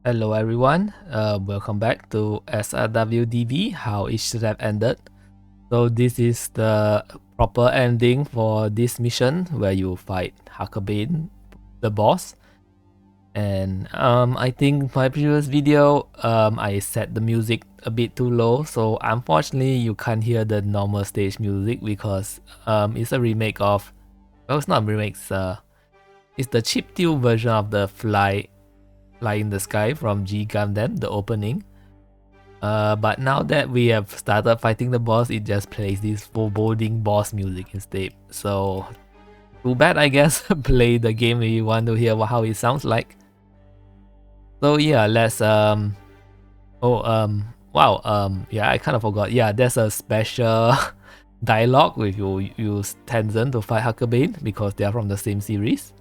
Hello everyone, welcome back to SRW how it should have ended. So this is the proper ending for this mission where you fight Huckebein, the boss. And I think my previous video, I set the music a bit too low, so unfortunately you can't hear the normal stage music because it's a remake of, well, it's not a remake, it's the chiptune version of the Fly in the Sky from G Gundam, the opening. But now that we have started fighting the boss, it just plays this foreboding boss music instead. So too bad, I guess. Play the game if you want to hear how it sounds like. So yeah, let's yeah, I kind of forgot. Yeah, there's a special dialogue with you use Tenzin to fight Huckebein because they are from the same series.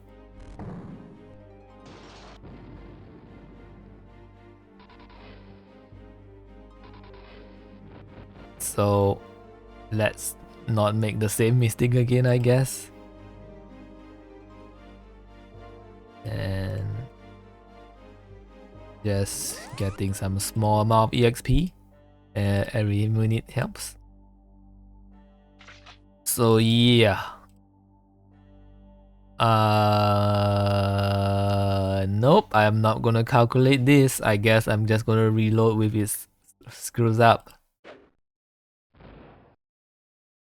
So let's not make the same mistake again, I guess. And just getting some small amount of EXP every minute helps. So yeah. Nope, I'm not gonna calculate this. I guess I'm just gonna reload with it screws up.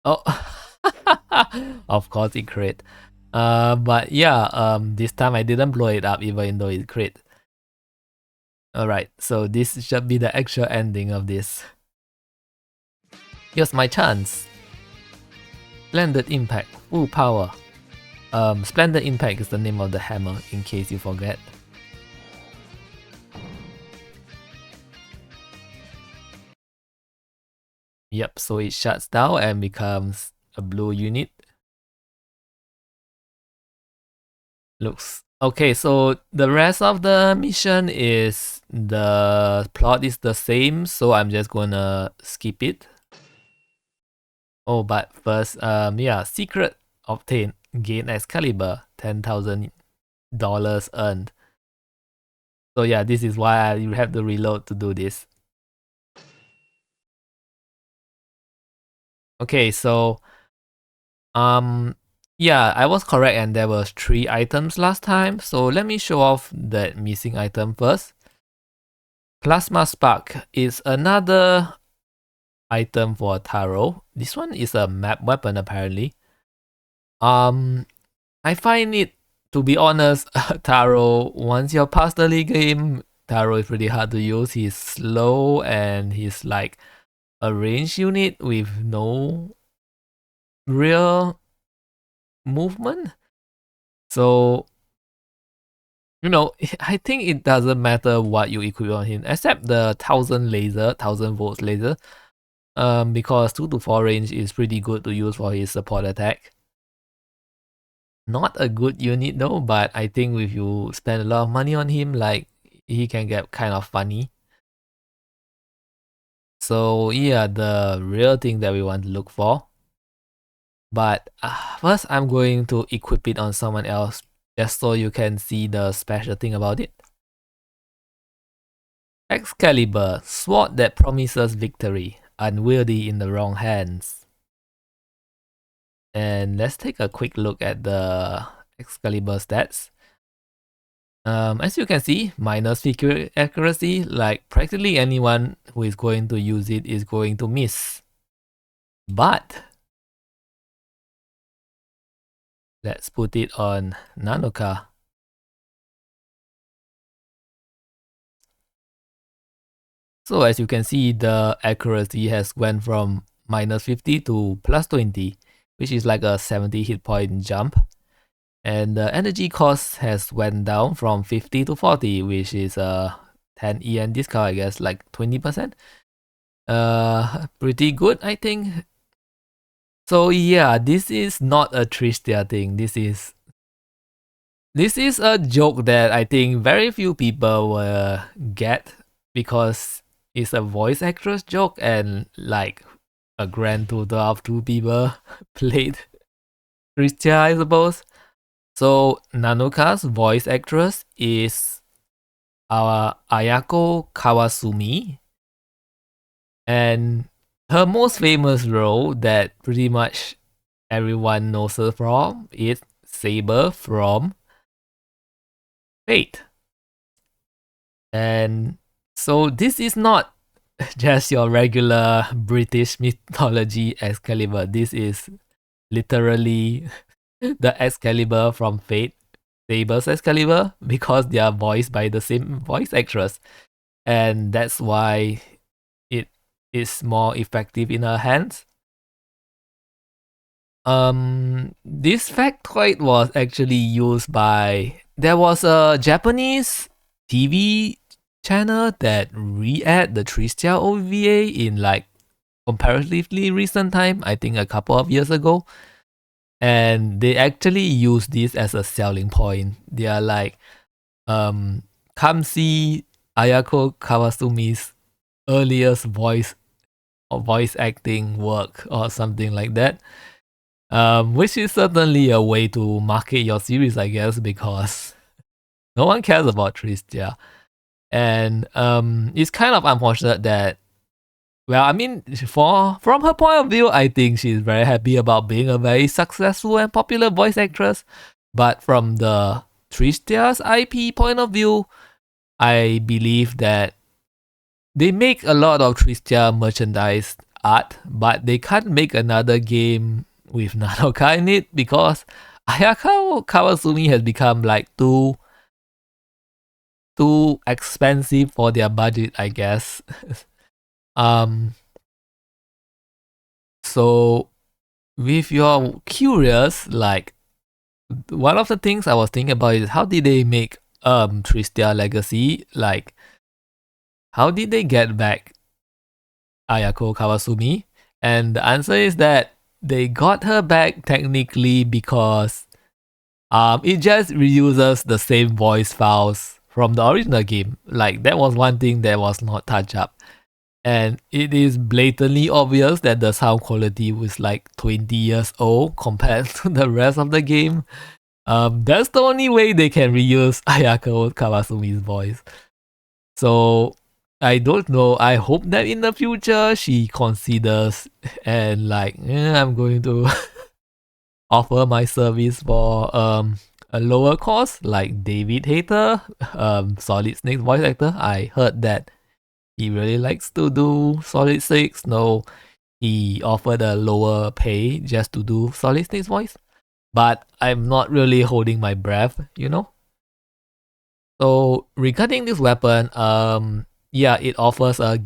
Oh, of course it crit. But yeah, this time I didn't blow it up even though it crit. Alright, so this should be the actual ending of this. Here's my chance. Splendid Impact, full power. Splendid Impact is the name of the hammer, in case you forget. Yep, so it shuts down and becomes a blue unit. Looks okay, so the rest of the mission is the plot is the same, so I'm just gonna skip it. Oh, but first, yeah, secret obtained, gain Excalibur, $10,000 earned. So yeah, this is why you have to reload to do this. Okay, so yeah, I was correct and there was 3 items last time. So let me show off that missing item first. Plasma Spark is another item for Taro. This one is a map weapon apparently. I find it, to be honest, Taro, once you're past the league game, Taro is pretty hard to use. He's slow and he's like a range unit with no real movement. So, you know, I think it doesn't matter what you equip on him, except the 1000 volts laser. Because 2 to 4 range is pretty good to use for his support attack. Not a good unit though, but I think if you spend a lot of money on him, like, he can get kind of funny. So yeah, the real thing that we want to look for. But first I'm going to equip it on someone else just so you can see the special thing about it. Excalibur, sword that promises victory, unwieldy in the wrong hands. And let's take a quick look at the Excalibur stats. As you can see, minus figure accuracy, like practically anyone who is going to use it is going to miss. But let's put it on Nanoka. So as you can see, the accuracy has went from minus 50 to plus 20, which is like a 70 hit point jump. And the energy cost has went down from 50 to 40, which is a 10 EN discount, I guess, like 20%. Pretty good, I think. So yeah, this is not a Tristia thing. This is a joke that I think very few people will get because it's a voice actress joke and like a grand total of 2 people played Tristia, I suppose. So Nanoka's voice actress is our Ayako Kawasumi, and her most famous role that pretty much everyone knows her from is Saber from Fate. And so this is not just your regular British mythology Excalibur. This is literally the Excalibur from Fate, Saber's Excalibur, because they are voiced by the same voice actress. And that's why it is more effective in her hands. This factoid was actually used by, there was a Japanese TV channel that re-aired the Tristia OVA in like comparatively recent time, I think a couple of years ago. And they actually use this as a selling point. They are like, come see Ayako Kawasumi's earliest voice or voice acting work or something like that. Which is certainly a way to market your series, I guess, because no one cares about Tristia. And it's kind of unfortunate that, well, I mean, from her point of view, I think she's very happy about being a very successful and popular voice actress. But from the Tristia's IP point of view, I believe that they make a lot of Tristia merchandise art, but they can't make another game with Nanoka in it because Ayaka Kawasumi has become like too expensive for their budget, I guess. So if you're curious, like one of the things I was thinking about is how did they make Tristia Legacy? Like how did they get back Ayako Kawasumi? And the answer is that they got her back technically because it just reuses the same voice files from the original game. Like that was one thing that was not touched up. And it is blatantly obvious that the sound quality was like 20 years old compared to the rest of the game. That's the only way they can reuse Ayako Kawasumi's voice. So I don't know. I hope that in the future she considers and like, I'm going to offer my service for a lower cost, like David Hayter, Solid Snake's voice actor. I heard that he really likes to do Solid Snake. No, he offered a lower pay just to do Solid Snake's voice. But I'm not really holding my breath, you know? So regarding this weapon, yeah, it offers a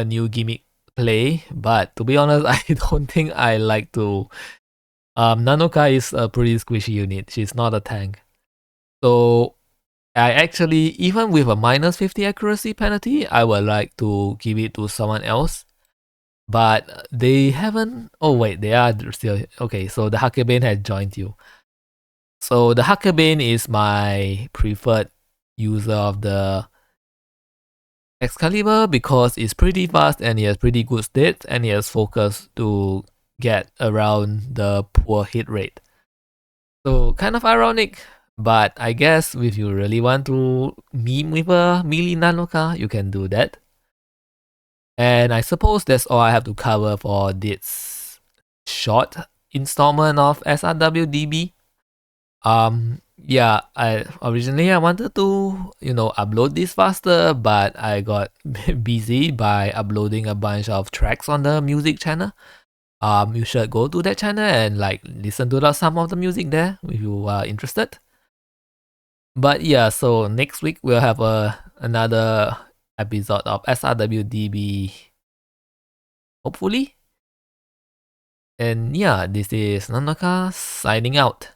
new gimmick play. But to be honest, I don't think I like to. Nanoka is a pretty squishy unit. She's not a tank. So I actually, even with a minus 50 accuracy penalty, I would like to give it to someone else. But they haven't. Oh wait, they are still okay. So the Huckebein has joined you. So the Huckebein is my preferred user of the Excalibur because it's pretty fast and it has pretty good stats and it has focus to get around the poor hit rate. So kind of ironic, but I guess if you really want to meme with a melee Nanoka, you can do that. And I suppose that's all I have to cover for this short installment of SRW DB. Yeah, I originally I wanted to, upload this faster, but I got busy by uploading a bunch of tracks on the music channel. You should go to that channel and like listen to some of the music there if you are interested. But yeah, so next week we'll have another episode of SRWDB, hopefully. And yeah, this is Nanaka signing out.